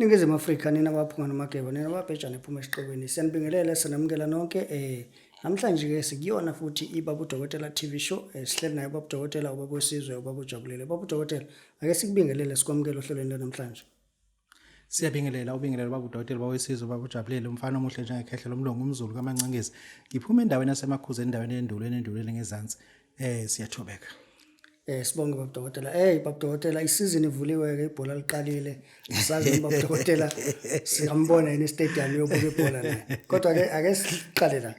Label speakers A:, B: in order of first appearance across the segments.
A: Ningizimu Afrika nina baphunga nomageba nina babhejana ephuma esiqobeni siyanibingelela sanamukela nonke namhlanje ke sikuyona futhi iBabu Dokotela TV show sihleli naye uBabu Dokotela ubaba wesizwe ubaba ujabulile Babu Dokotela ake sikubingelele sikwamukela ohlelweni namhlanje.
B: Siyabingelela ubingelela Babu Dokotela bawesizwe baba ujabulile umfana omuhle njengekhehle lomlungu umzulu kaMancengezi. Ngiphuma endaweni yaseMakhuzeni endaweni endulweni ngezansi. Siyathobeka.
A: Sibonge Babu Dokotela. Babu Dokotela isizini ivuliwe ke ibhola liqalile. Sazi Babu Dokotela siyambona yini stadium yobuka ibhola la. Kodwa ke ake siqale la.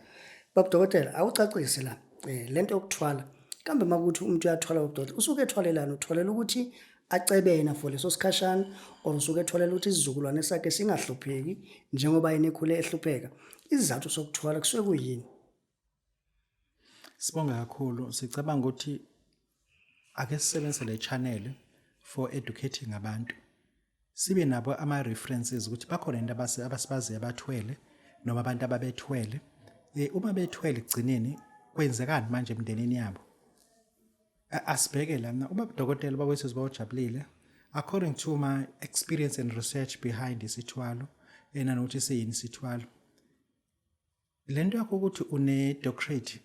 A: Babu Dokotela awucacise la. Lento yokuthwala. Kambe makuthi umuntu uyathwala Babu Dokotela usuke ethwalelana uthwalela ukuthi acebena for leso sikhashana or usuke etholela ukuthi isizukulwane sakhe singahlupheki njengoba yena ekhule ehlupheka. Isizathu sokuthwala kusuke kuyini?
B: Sibonga kakhulu sicabanga ukuthi ake sisebenzise le channel for educating abantu. Sibe nabo ama references ukuthi bakhona into abasibaziyo abathwele noma abantu ababethwele. Uma bethwele igcineni kwenzekani manje emndenini yabo? Asibheke lana ubaba Dokotela bawesizwe bawujabulile according to my experience and research behind isithwalo nanokuthi siyini isithwalo. Lento yakho ukuthi une doctorate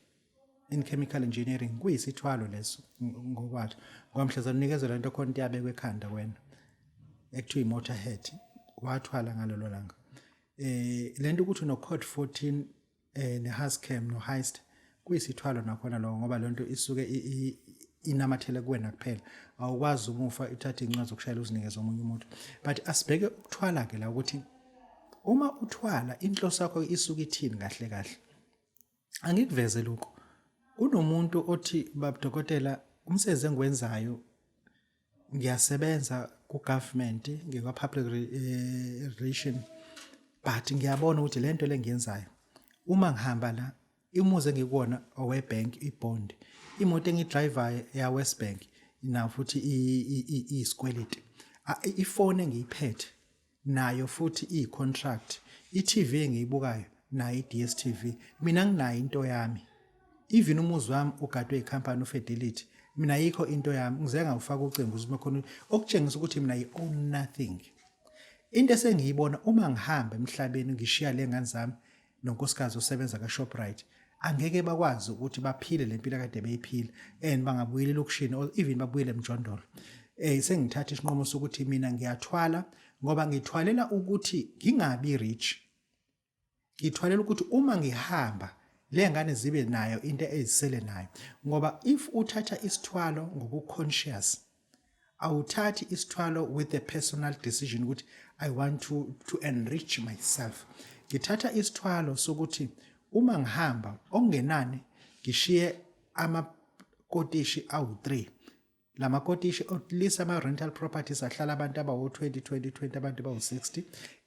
B: in chemical engineering kuyisithwalo leso ngokwathu ngoba mhlazana unikezela into khona iyabekwe ekhanda wena ekuthiwa motorhead wathwala ngalelo langa. Lento ukuthi no code 14 ne Hascam no Heist kuyisithwalo nakhona lo ngoba lento isuke inamathele kuwena kuphela awukwazi umufa ithatha incwazi zokushayela uzinikeza omunye umuntu. But asibheke ukuthwala ke la ukuthi uma uthwala inhloso yakho isuke ithini kahle kahle. Angikuveze lokho. Kunomuntu othi Babu Dokotela umsebenzi engwenzayo ngiyasebenza ku government ngikwa public relation but ngiyabona ukuthi lento lengiyenzayo uma ngihamba la imuze ngikona owe bank ibond imoto engidriver ya West Bank na futhi isikweleti ifone engiyiphethe nayo futhi icontract iTV engiyibukayo nayo iDStv mina nginayo into yami. Even umuzi wami ugadwe icompany uFidelity mina yikho into yami ngize ngawufaka ucingo ukuthi makhona okutshengisa ukuthi mina own nothing. Into esengiyibona uma ngihamba emhlabeni ngishiya lengane zami nonkosikazi osebenza ka Shoprite angeke bakwazi ukuthi baphile lempilo kade beyiphila and bangabuyela elokushini or even babuyele emjondolo. Sengithatha isinqumo sokuthi mina ngiyathwala ngoba ngithwalela ukuthi ngingabi rich. Ngithwalela ukuthi uma ngihamba lengane zibe nayo into ezisele nayo ngoba if uthatha isithwalo ngokuconscious awuthathi isithwalo with a personal decision ukuthi I want to enrich myself. Ngithatha isithwalo sokuthi uma ngihamba okungenani ngishiye amakotishi awu3 lama kotishi at least ama rental properties ahlala abantu abawo 20 abantu abawu60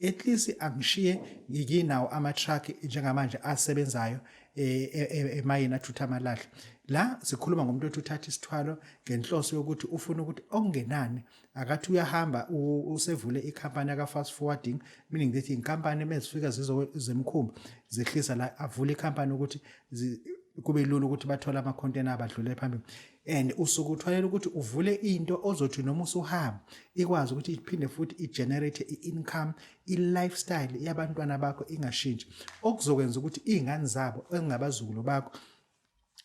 B: at least angishiye nginawo ama truck njengamanje asebenzayo emayina thutha amalahle la sikhuluma ngomuntu othi uthatha isithwalo ngenhloso yokuthi ufuna ukuthi okungenani akathi uyahamba usevule ikhampani aka fast forwarding meaning that inkampani mezifika zemkhumbi zehlisa la avule ikhampani ukuthi kube lula ukuthi bathola ama container abadlule phambili and usuku uthwalela ukuthi uvule into ozothi noma usuhamba ikwazi ukuthi iphinde futhi igenerate income lifestyle yabantwana bakho ingashintshi okuzokwenza ukuthi izingane zabo engabazukulu bakho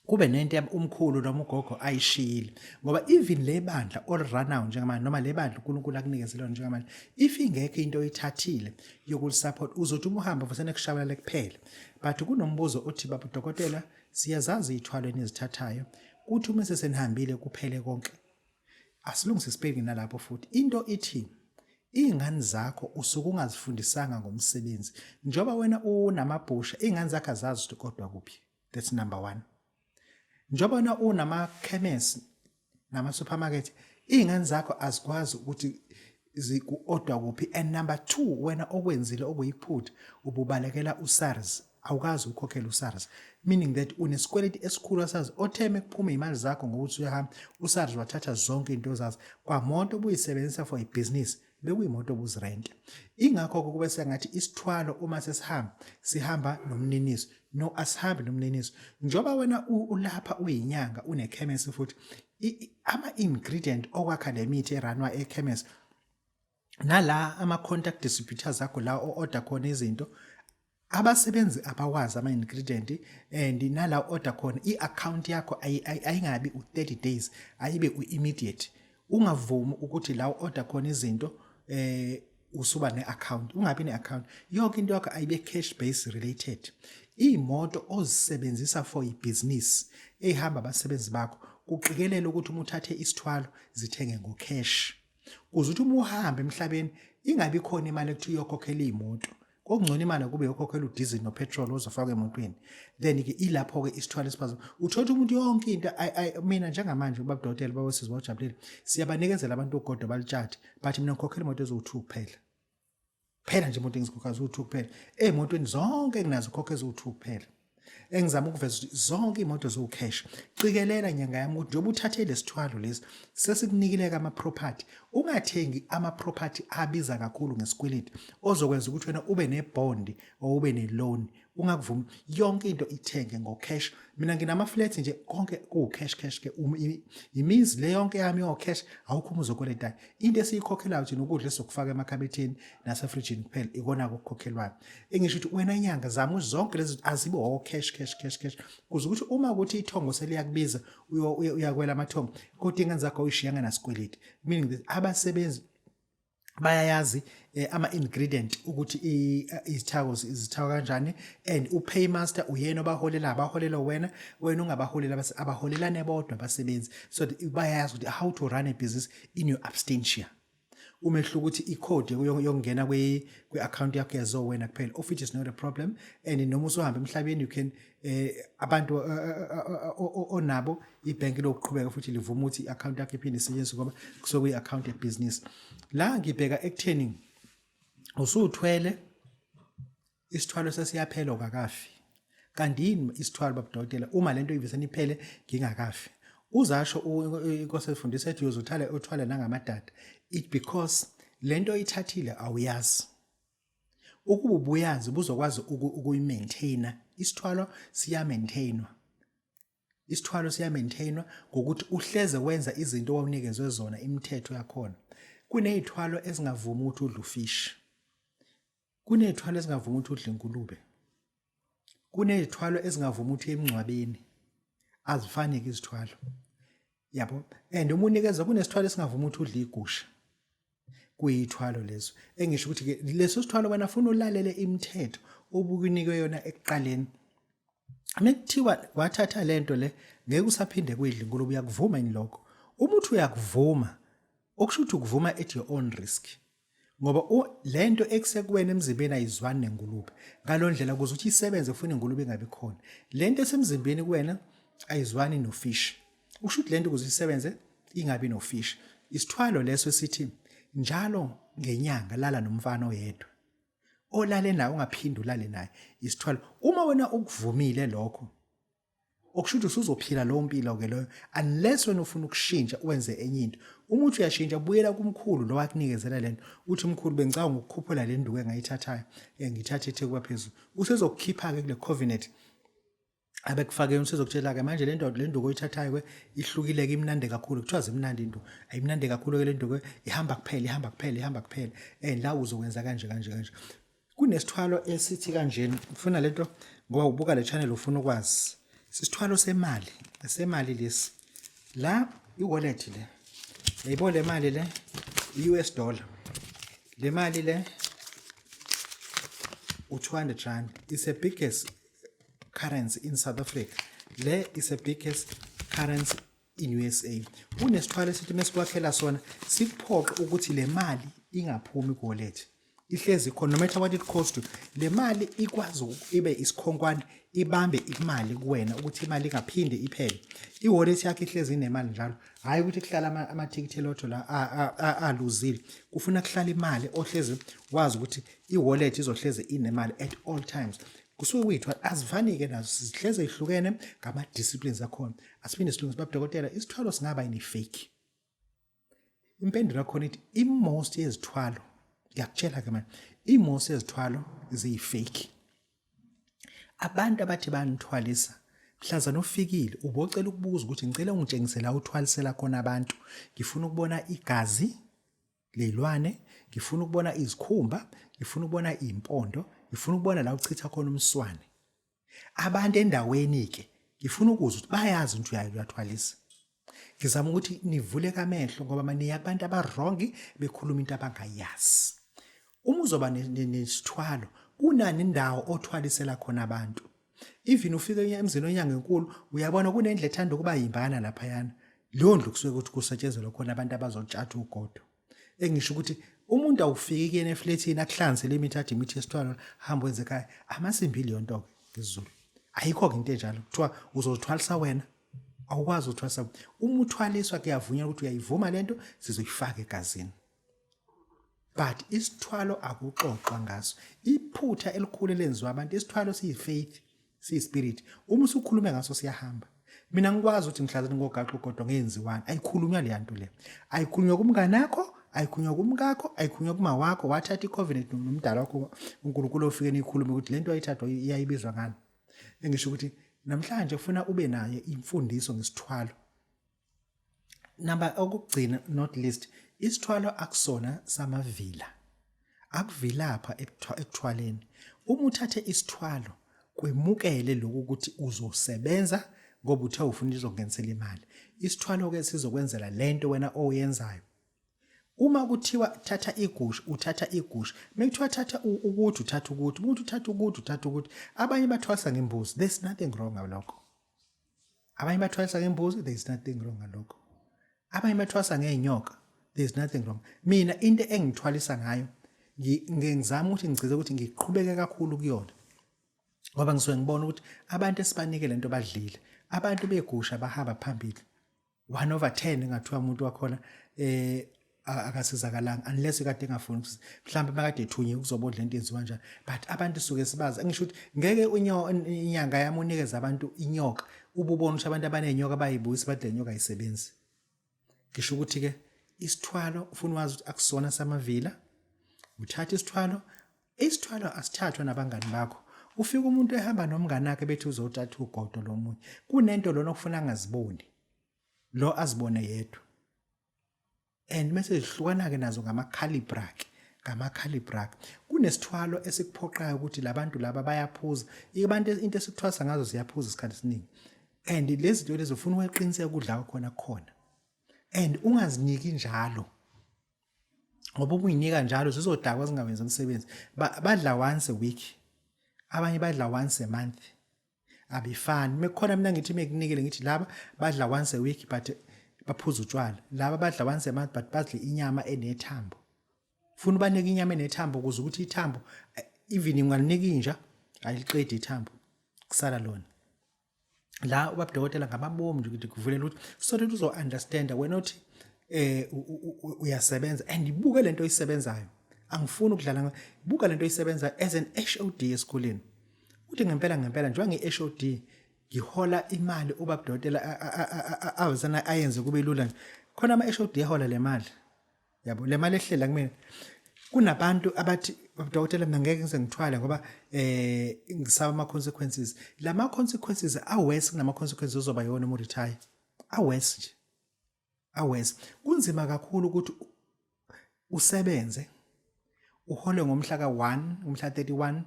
B: kube nento umkhulu noma ugogo ayishiyile ngoba even le bandla all run out njengamanje noma le bandla uNkulunkulu akunikezela njengamanje if ingeke into oyithathile yokusupport uzothi uma uhamba kusene kushabalala kuphela but kunombuzo othi Babu Dokotela siyazazi ithwalweni ezithathayo kuthi uma sesenihambile kuphele konke asilungise sibheke nalapho futhi into ithi izingane zakho usuke ungazifundisanga ngomsebenzi njoba wena unamabhusha izingane zakho azazi ukuthi kodwa kuphi. That's number 1. Njoba wena unama chemist nama supermarket izingane zakho azikwazi ukuthi zikuodwa kuphi and number 2 wena okwenzile okuyiphutha ububalekela uSARS awukazi ukhokhela uSARS meaning that unesikweleti esikhulu asazi otheme kuphuma imali zakho ngokuthi uyahamba uSARS wathatha zonke into zazo kwamonto obuyisebenzisa for ibusiness bekuyimoto obuzirent ingakho kube sengathi isithwalo uma sihamba nomniniso no asihambe nomniniso njoba wena ulapha uyinyanga unechemist futhi ama ingredient okwakha lemithi eranwa echemist nala ama-contact distributors akho la o-order khona izinto abasebenzi abawazi ama-ingredient and nala order khona i-account yakho ayingabi u-30 days ayibe u-immediate ungavumi ukuthi la order khona izinto usuba ne-account ungabi ne-account yonke into yakho ayibe cash base related iy'moto ozisebenzisa for ibhizinisi ey'hamba abasebenzi bakho kuqikelela ukuthi uma uthathe isithwalo zithenge ngo-cash kuze ukuthi uma uhamba emhlabeni ingabi khona imali ekuthiwa uyokhokhela iy'moto kokungcono imali kube yokhokhela udizili nopetrol ozofaka emotweni then-ke ilapho-ke isithwalo esiphazima uthola umuntu yonke into mina njengamanje ubaba Dokotela babosizwe bajabulile siyabanikezela abantu ugodo balitshati bathi mina ngikhokhela imoto eziwu-2 kuphela nje imoto engizikhokha ziwu-2 kuphela ey'motweni zonke enginazo khokha eziwu-2 kuphela engizama ukuveza ukuthi zonke iy'moto ziwu-cash cikelela nyanga yami ukuthi njengoba uthathe lesithwalo lesi sesikunikile-ke ama-property ungathengi ama-property abiza kakhulu ngesikweleti ozokwenza ukuthi wena ube nebhondi or ube ne-loan ungakuvumi yonke into ithenge ngo-cash mina nginama-flat nje konke kuwu-cash-ke imizi le yonke yami yo-cash awukho uma uzokweletayo into esiyikhokhelayo thina ukudla esizokufaka emakhabetheni nasefrijini kuphela ikona kokukhokhelwayo engisho ukuthi wena inyanga zami ukuthi zonke lezi azibe cash kuze ukuthi uma ukuthi ithongo seliyakubiza uyakwela amathongo kodwa ingane zakho uyishiyanga nasikweleti meaning abasebenzi bayayazi ama-ingredient ukuthi izithako kanjani and u-paymaster uyena abaholela wena ungabaholela abaholelane bodwa abasebenzi so bayayazi ukuthi how to run a business in your absentia umehluko ukuthi icode yokungena kwe-account yakho yazowena kuphela of which is not a problem and noma usuhamba emhlabeni you can abantu onabo ibhenki lokuqhubeka futhi livuma ukuthi i-account yakho iphinde isetshenziswe ngoba kusokuyi-account ye-business la ngibheka ekutheni usuthwele isithwalo sesiyaphela okakafi kanti yini isithwalo Babu Dokotela uma lento iveseni iphele ngingakafi uzasho inkosi efundisa ethi uthwala nangamadada it because lento ithathile awuyazi ukuba ubuyazi buzokwazi ukuyimaintaina isithwalo siya-maintainwa ngokuthi uhleze wenza izinto owawunikezwe zona imithetho yakhona kuney'thwalo ezingavumi ukuthi udle ufishi kuney'thwalo ezingavumi ukuthi udle inkulube kuney'thwalo ezingavumi ukuthi emngcwabeni azifani-ke izithwalo yabo and uma unikeza kunesithwalo esingavumi ukuthi udle igusha kuyithwalo lezo engisho ukuthi-ke leso sithwalo wena funa ulalele imithetho obukunikwe yona ekuqaleni mekuthiwa wathatha lento le ngeke usaphinde kuyidla inkulubu uyakuvuma yini lokho uma uthi uyakuvuma okusho ukuthi ukuvuma at your own risk ngoba lento ekusekuwena emzimbeni ayizwani nengulube ngaloo ndlela kuze ukuthi isebenze kufuna ingulube ingabi khona lento esemzimbeni kuwena ayizwani nofish ukusho ukuthi lento kuze isebenze ingabi nofish isithwalo leso sithi njalo ngenyanga lala nomfana oyedwa olale naye ungaphinde ulale naye isithwalo uma wena ukuvumile lokho okusho ukuthi usuzophila lowo mpilo-ke loyo unless wena ufuna ukushintsha wenze enye into uma uthi uyashintsha buyela kumkhulu lo wakunikezela lento uthi mkhulu bengicabanga ukukhuphula le nduku engayithathayo ngithathe ethe kuba phezulu usezokukhipha-ke kule covenant abekufake usezokutshela-ke manje le nduku oyithathayo-ke ihlukile-ke imnandi kakhulu kuthiwa zimnandi into ayimnandi kakhulu-ke le nduku ihamba kuphela and la uzokwenza kanje kunesithwalo esithi kanjeni ufuna lento ngoba ubuka le channel ufuna ukwazi sisithwalo semali lesi la i-wallet le yayibo le mali le US dollar le mali le u200 rand is the biggest currency in South Africa le is the biggest currency in USA unesithwalo esithi mesikwakhela sona sikuphoqa ukuthi le mali ingaphumi ku-wallet ihlezi khona no matter what it costs le mali ikwazi ibe isikhonkwane ibambe imali kuwena ukuthi imali ingaphinde iphele i-wallet yakhe ihlezi inemali njalo hayi ukuthi kuhlala amathikithi elotho la aluzile kufuna kuhlala imali ohlezi wazi ukuthi i-wallet izohleze inemali at all times kusuke kuyithwala azivani-ke nazo sihleze ihlukene ngama-disciplines akhona asiphinde silungise Babu Dokotela isithwalo singaba yini fake impendulo yakhona ithi i-most yezithwalo ngiyakutshela-ke manje i-most yezithwalo ziyi-fake abantu abathi banithwalisa mhlazana ufikile ubocela ukubuza ukuthi ngicela ungitshengisela uthwalisela khona abantu ngifuna ukubona igazi ley'lwane ngifuna ukubona izikhumba, ngifuna ukubona impondo, ngifuna ukubona la uchitha khona umswane. Abantu endaweni ke ngifuna ukuzwa ukuthi bayazi ukuthi uyathwalisa. Ngizama ukuthi nivule kamehlo ngoba manje abantu abarongi bekhuluma into abangayazi. Uma uzoba nesithwalo, kunani indawo othwalisela khona abantu. Even ufike emzini onyanga enkulu, uyabona kunendle ethanda ukuba yimbana laphayana. Leyo ndlu kusuke ukuthi kusetshenzelwa khona abantu abazotshatha ugodo. Engisho ukuthi umuntu awufiki kuyena efletini akuhlanzele imithi ade imithi yesithwalo hamba wenze ekhaya. Amasimbi leyo nto ke isiZulu. Ayikho into enjalo. Kuthiwa uzothwalisa wena. Awukwazi ukuthwalisa. Uma uthwaliswa kuyavunywa ukuthi uyayivuma lento sizoyifaka egazini. But isithwalo akuxoxwa ngaso. Iphutha elikhulu lenziwa abantu, isithwalo siyifaith, siyispirit. Uma usukhuluma ngaso siyahamba. Mina ngikwazi ukuthi ngihlazane ngogaqa ugodo ngenziwani. Ayikhulunywa le nto le. Ayikhulunywa kumnganakho, ayikhulunywa kumkakho, ayikhulunywa kumawakho. Wathatha icovenant nomdala wakho uNkulunkulu ofike nikhulume ukuthi lento ayithathwa iyayibizwa ngani. Engisho ukuthi namhlanje ufuna ube nayo imfundiso ngesithwalo. Number okugcina not least, isithwalo akusona samavila. Akuvilapha ekuthwaleni. Uma uthathe isithwalo, kwemukele lokho ukuthi uzosebenza ngoba uthe ufuna izongenisela imali. Isithwalo ke sizokwenzela lento wena oyenzayo. Uma kuthiwa thatha igusha, uthatha igusha. Mekuthiwa thatha ukuthi uthatha ukuthi, umuntu uthatha ukuthi uthatha ukuthi. Abanye bathwasa ngembuzi, there's nothing wrong ngalokho. Abanye bathwasa ngembuzi, there's nothing wrong ngalokho. Abanye bathwasa ngeenyoka, there's nothing wrong. Mina into engithwalisa ngayo, ngizama ukuthi ngicize ukuthi ngiqhubeke kakhulu kuyona. Ngoba ngisuke ngibona ukuthi abantu esibanike lento badlile. Abantu begusha bahamba phambili. 1/10 ngathiwa umuntu wakhona akasizakalanga unless kade engafuni ukuthi mhlawumbe makade ethunye ukuzobona lento enziwa kanjani. But abantu suke sibaza. Ngisho ukuthi ngeke inyanga yami unikeze abantu inyoka ububona ukuthi abantu abanenyoka bayibuyisa badle inyoka ayisebenzi. Ngisho ukuthi ke isithwalo ufuna wazi ukuthi akusona samavila. Uthatha isithwalo asithathwa nabangani bakho. Ufika umuntu ehamba nomngane wakhe bethi uzothatha ugodo lomunye. Kunento lona okufuna angaziboni. Lo azibone yedwa. And mase zihlukana ke nazo ngama-calibre ke. Kunesithwalo esikuphoqayo ukuthi labantu laba bayaphuza. Abantu into esikuthwasa ngazo ziyaphuza isikhathi esiningi. And lezi zinto lezi ufuna uqiniseke ukudla khona. And ungaziniki njalo. Ngoba ukuyinika njalo zizodakwa zingawenza umsebenzi. Badla once a week. Abanye badla once a month. Abifani. Mekukhona mina ngithi mekunikele ngithi laba badla once a week but baphuza utshwala. Laba badla once a month but badle inyama enethambo. Ufuna ubanike inyama enethambo ukuze ukuthi ithambo even ungalinika inja ayiliqedi ithambo. Kusala lona. La uBabu Dokotela ngamabomu nje ukuthi kuvulela ukuthi so that uzo understand wena uthi uyasebenza and ibuke lento oyisebenzayo. Angifuni ukudlala buka lento oyisebenza as an HOD esikoleni. Uthi ngempela njengoba ngi-HOD ngihola imali uBabu Dokotela awuzana ayenze kube lula. Khona ama-HOD ehola le mali. Yabo le mali ehlela kumina. Kunabantu abathi uBabu Dokotela mina ngeke ngize ngithwale ngoba ngisaba ama consequences. Lama consequences awese kunama consequences ozoba yona uma retire. Awese nje. Awese. Kunzima kakhulu ukuthi usebenze uhole ngomhla ka1, umhla 31,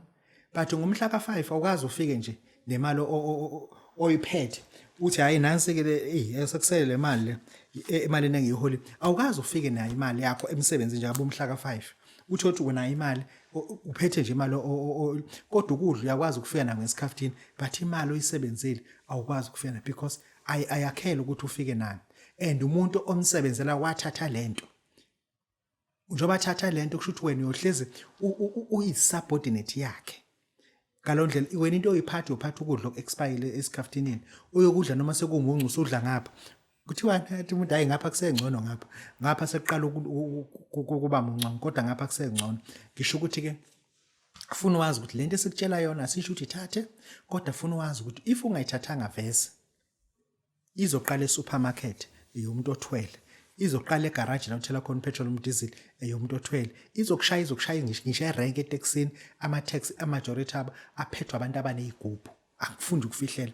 B: but ngomhla ka5 awukazi ufike nje nemali oyiphethe uthi hayi nansi ke esekusele le mali imali engiyiholi awukazi ufike nayo imali yakho emsebenzi nje abomhla ka5 uthi othi wena imali uphethe nje imali kodwa ukudla uyakwazi ukufika na ngesikhaftini but imali oyisebenzile awukwazi ukufika na because ayakhela ukuthi ufike nani and umuntu omsebenzela wathatha lento njoba thatha lento kusho ukuthi wena uyohleze uyisubordinate yakhe ngalondlela wena into oyiphatha uphatha ukudla okuexpire esikaftinini uyokudla noma sekunguncu usudla ngapha kuthiwa nathi umuntu hayi ngapha kusengcono ngapha seqala ukuba munca kodwa ngapha kusengcono ngisho ukuthi ke ufuna wazi ukuthi lento esikutshela yona asisho ukuthi thathe kodwa ufuna wazi ukuthi if ungayithathanga vese izoqala esupermarket umuntu othwele izoqala egarage la uthela khona petrol umdizili eyomuntu othwele izokushaya ngisho erank eTexini ama taxi majority aba aphethwa abantu abanezigubhu Akufundi ukufihlela.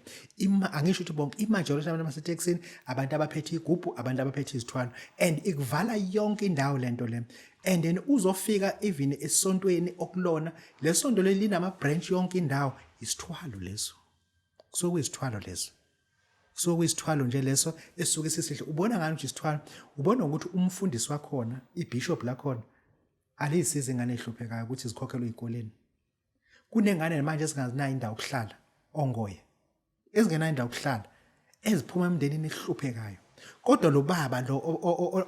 B: Angisho ukuthi bonke imajority abantu abaseTexini abantu abaphethe igubhu, abantu abaphethe izithwalo and ikuvala yonke indawo lento le. And then uzofika even esontweni okulona lesonto linama branch yonke indawo isithwalo leso. So kuyisithwalo leso. So kuyisithwalo nje leso esuke sisihle. Ubona ngani ukuthi isithwalo? Ubona ukuthi umfundisi wakhona, ibishop lakhona alisize ingane ehluphekayo ukuthi zikhokhelwe ezikoleni. Kunengane manje ezingazinayo indawo yokuhlala ongoye. Ezingenayo indawo yokuhlala eziphuma emndenini ehluphekayo. Kodwa lo baba lo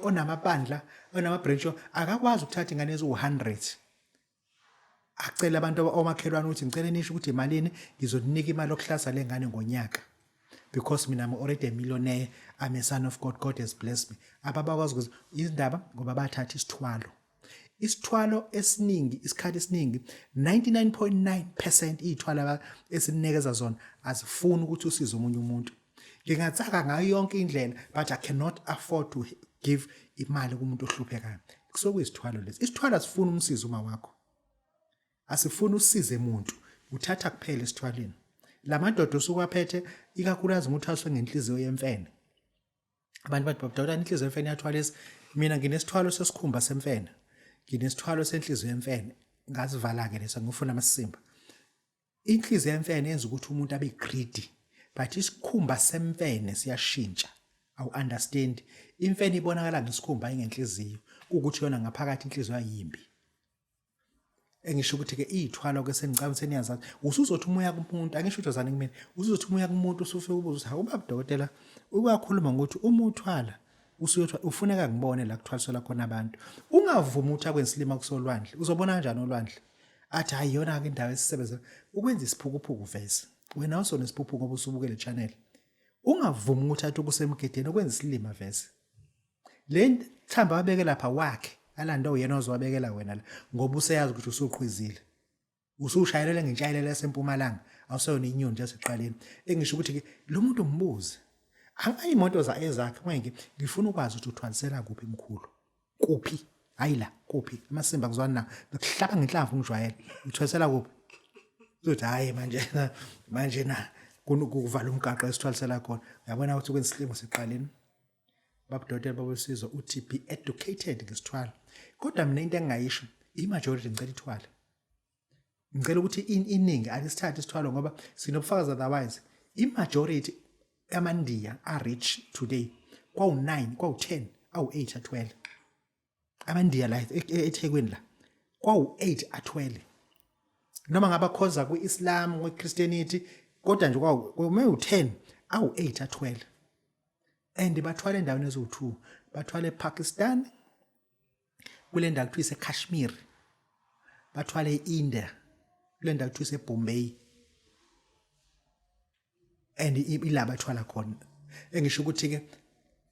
B: onamabandla, onamabranch akakwazi ukuthatha ingane ezu100. Acela abantu omakhelwane ukuthi ngicela nisho ukuthi imalini ngizoninika imali yokuhlasa lengane ngonyaka. Because mina I'm already a millionaire, I'm a son of God, God has blessed me. Ababakwazi ukuthi izindaba ngoba bathatha isithwalo. Isithwalo esiningi, isikhathi esiningi 99.9% izithwala esinikeza zona azifuni ukuthi usize umunye umuntu. Ngingatsaka ngayo yonke indlela but I cannot afford to give imali kumuntu ohluphekayo. Kusokuyisithwalo lesi. Isithwalo asifuni umsizo uma wakho. Asifuni usize umuntu, uthatha kuphela isithwaleni. Lamadoda usukwaphethe ikakhulukazi umuntu aswe ngenhliziyo yemfene. Abantu bathi babudala inhliziyo yemfene yathwalisa. Mina nginesithwalo sesikhumba semfene. Nginesithwalo senhliziyo yemfene. Ngazivala ke lesa ngifuna amasimba. Inhliziyo yemfene yenza ukuthi umuntu abe greedy. But isikhumba semfene siyashintsha. Awu understand. Imfene ibonakala ngesikhumba ingenhliziyo ukuthi yona ngaphakathi inhliziyo ayimbi. Engisho ukuthi ke izithwalo ke sengicabanga seniyazazi usuzothi umoya kumuntu angisho ukuthi uzani kumina usuzothi umoya kumuntu usufike ubuza ukuthi hawu Babu Dokotela uyakhuluma ngokuthi uma uthwala usuyothwa ufuneka ngibone la kuthwalisela khona abantu ungavumi ukuthi akwensilima kusolwandle uzobona kanjani olwandle athi hayi yona ke indawo esisebenza ukwenza isiphukuphuku vese wena usona isiphuphu ngoba usubukele channel ungavumi ukuthi athi kusemgedeni ukwenza isilima vese le thamba abeke lapha wakhe alando yena ozwabekela wena la ngoba useyazi ukuthi usuqhwizile usushayelele ngentshayelelo yasempumalanga awuseyona inyoni yaseqaleni engisho ukuthi ke lo muntu umbuze ayimoto ezakhe manje ngifuna ukwazi ukuthi uthwalisela kuphi emkhulu kuphi hayi la kuphi amasimba kuzwana na ukuhlaba ngenhlamvu ngijwayele uthwalisela kuphi uzothi hayi manje na kuvala umgaqo esithwalisela khona uyabona ukuthi kwenza isilimo seqaleni Babu Dokotela babesizo uthi be educated ngesithwala kodwa mina into engayisho imajority ngicela ithwala ngicela ukuthi iningi alisithathe isithwalo ngoba sinobufakazi otherwise imajority yamandiya are rich today kwawu9 kwawu10 awu8 a12 amandiya la eThekwini la kwawu8 a12 noma ngaba khoza kuIslam kuChristianity kodwa nje kwawu10 awu8 a12 and bathwala endaweni eziwu2 bathwala ePakistan kule ndawo kuthiwa iseKashmir bathwala eIndia kule ndawo kuthiwa iseBombay and ila bathwala khona engisho ukuthi ke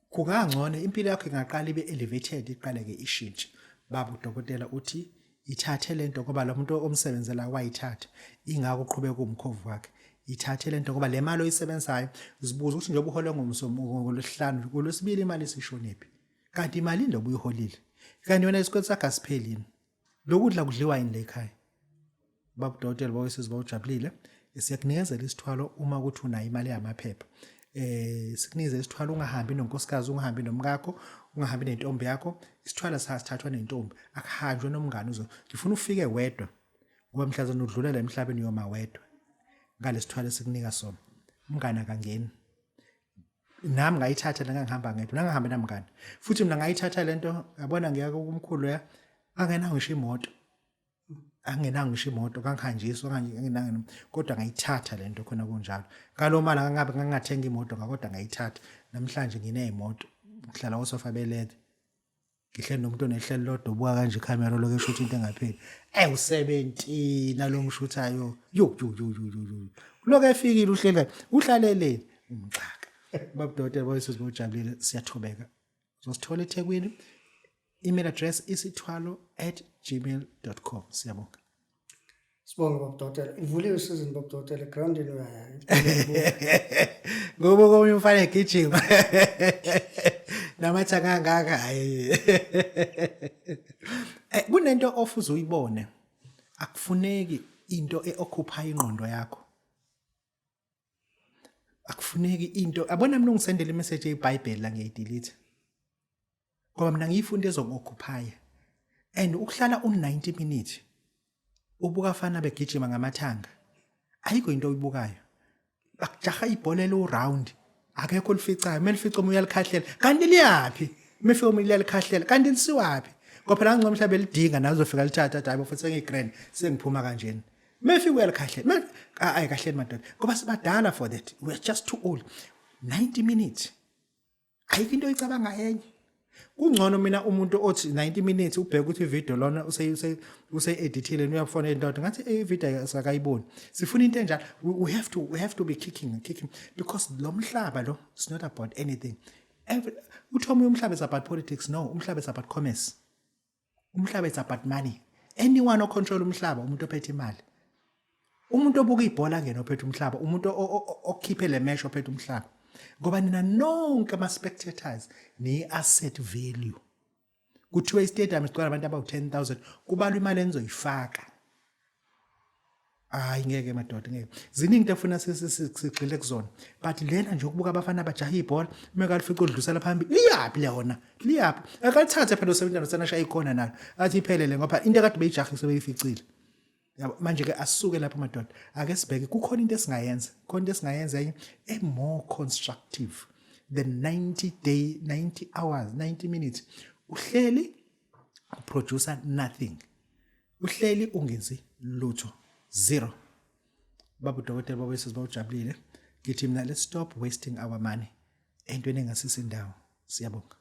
B: kungangcono impilo yakho ingaqala ibe elevated iqale ke ishintshe Babu Dokotela uthi ithathe lento ngoba lo muntu omsebenzela wayithatha ingako uqhubeka umkhovu wakhe ithathe lento ngoba le mali oyisebenzayo uzibuza ukuthi njengoba uhole ngomhlanu kulesibili imali isishonephi kanti imali ndobu uyiholile kanti wena isikwethu sakhe asiphelini lokudla kudliwa yini la ekhaya Babu Dokotela bawesizwe bawujabulile siyakunikezela isithwalo uma ukuthi unayo imali yamaphepha sikunikeze isithwalo ungahambi nonkosikazi ungahambi nomkakho ungahambi nentombi yakho isithwalo sasithathwa nentombi akuhanjwe nomngane ngifuna ufike wedwa ngoba mhlazana udlulela emhlabeni yoma wedwa ngalesithwalo sikunika sona umngane akangeni nami ngayithatha la ngihamba ngedwa ngihamba namngane futhi mina ngayithatha lento yabona ngiyaka kumkhulu ya angenawo ngisho imoto angenawo ngisho imoto kangihanjiswa kangenanga kodwa ngayithatha lento khona kunjalo ngalomali angabe ngingathenga imoto ngakodwa ngayithatha namhlanje nginezimoto ngihlala osofa belede ngihleli nomuntu onehlelo lodwa ubuka kanje ikhamera lokho esho ukuthi into engapheli u17 nalomshuthayo yo lokho efikile uhlela uhlalele umxaka Babu Dokotela boyisizwe bojabulile siyathobeka uzosithola eThekwini email address isithwalo@gmail.com siyabonga
A: Sibonga Babu Dokotela uvuliwe isizini Babu Dokotela groundini uyaya
B: ngoba komnye umfana egijima namatha kangaka hayi kunento ofuze uyibone akufuneki into eoccupy ingqondo yakho akufuneki into abona mina ungisendele imessage eBhayibheli la ngiyayidelete ngoba mina ngiyifunda ezokuoccupy and ukuhlala u90 minutes ubuka afana begijima ngamathanga ayikho into oyibukayo akujaha ibhola lo round akekho lificayo melifica umoya likhahlela kanti liyapi mefika umoya likhahlela kanti lisiwapi ngoba phela ngicela mhlawumbe lidinga nazo zofika lithatha hayi futhi sengiyigrand sengiphuma kanjeni mefika uyalikhahlela ayi kahleni madoda ngoba sibadala for that we're just too old 90 minutes ayikho into oyicabanga enye kungcono mina umuntu othi 90 minutes ubheka ukuthi ivideo lona use edithile uyafona indoda ngathi ivideo asakayiboni sifuna into enjalo we have to be kicking because lo mhlaba lo it's not about anything uThomi umhlaba is about politics no umhlaba is about commerce umhlaba is about money anyone who control umhlaba umuntu ophethe imali umuntu obuka ibhola ngene ophethe umhlaba umuntu okhiphe le mesh ophethe umhlaba ngoba nina nonke ama spectators ni asset value kuthiwa istadium sigcwala abantu abawu 10,000 kubalwa imali enizoyifaka hayi ngeke madoda ngeke ziningi into efuna sigxile kuzona but lena nje ukubuka abafana abajaha ibhola mekalifica udlusela phambili liyapi lona liyapi akalithathe phela usebenza nosanasha ikhona nalo athi iphelele ngoba into ekade beyijaha sebeyificile yabo manje ke asisuke lapha madoda ake sibheke kukhona into esingayenza enye more constructive than 90 hours 90 minutes uhleli uproducer nothing uhleli ungenzi lutho zero Babu Dokotela bawesizwe bawujabulile ngithi mina let's stop wasting our money entweni engasisi indawo siyabonga